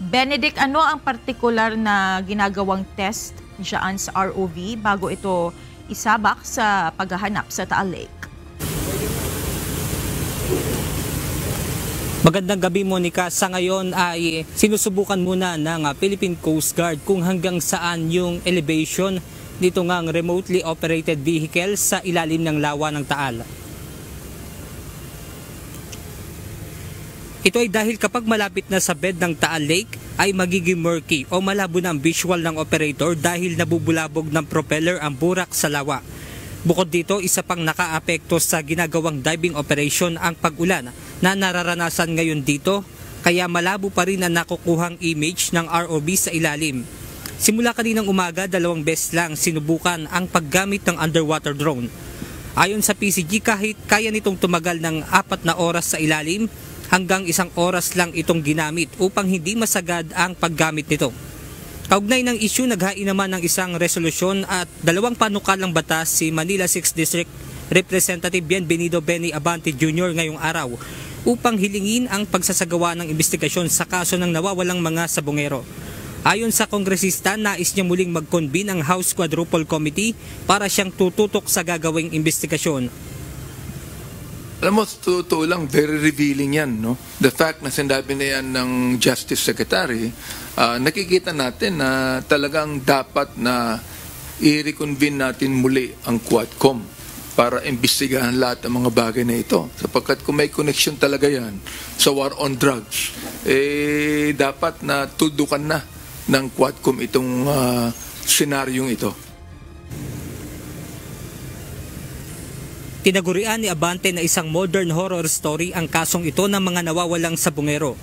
Benedict, ano ang partikular na ginagawang test diyan sa ROV bago ito isabak sa paghahanap sa Taal Lake? Magandang gabi, Monica. Sa ngayon ay sinusubukan muna ng Philippine Coast Guard kung hanggang saan yung elevation dito ngang remotely operated vehicle sa ilalim ng lawa ng Taal. Ito ay dahil kapag malapit na sa bed ng Taal Lake ay magiging murky o malabo na ang visual ng operator dahil nabubulabog ng propeller ang burak sa lawa. Bukod dito, isa pang nakaapekto sa ginagawang diving operation ang pag-ulan na nararanasan ngayon dito, kaya malabo pa rin ang nakukuhang image ng ROV sa ilalim. Simula kaninang umaga, 2 beses lang sinubukan ang paggamit ng underwater drone. Ayon sa PCG, kahit kaya nitong tumagal ng 4 na oras sa ilalim, hanggang 1 oras lang itong ginamit upang hindi masagad ang paggamit nito. Kaugnay ng issue, naghain naman ng isang resolusyon at 2 panukalang batas si Manila 6th District Representative Bienvenido Benny Abante Jr. ngayong araw upang hilingin ang pagsasagawa ng investigasyon sa kaso ng nawawalang mga sabongero. Ayon sa kongresista, nais niya muling mag-convene ang House Quadruple Committee para siyang tututok sa gagawing investigasyon. Alam mo, totoo lang, very revealing yan, no? The fact na sinabi na yan ng Justice Secretary, nakikita natin na talagang dapat na i-reconvene natin muli ang Quadcom para imbestigahan lahat ng mga bagay na ito. Sapagkat kung may connection talaga yan sa war on drugs, dapat na tudukan na ng Quadcom itong senaryong ito. Tinagurian ni Abante na isang modern horror story ang kasong ito ng mga nawawalang sabongero.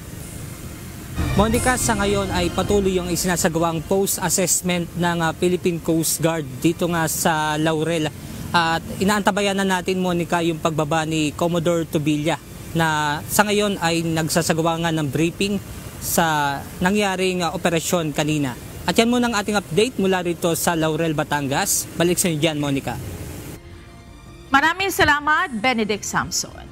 Monica, sa ngayon ay patuloy yung isinasagawang post-assessment ng Philippine Coast Guard dito nga sa Laurel. At inaantabayan na natin, Monica, yung pagbaba ni Commodore Tobilla na sa ngayon ay nagsasagawa nga ng briefing sa nangyaring operasyon kanina. At yan muna ang ating update mula rito sa Laurel, Batangas. Balik sa inyo dyan, Monica. Maraming salamat, Benedict Samson.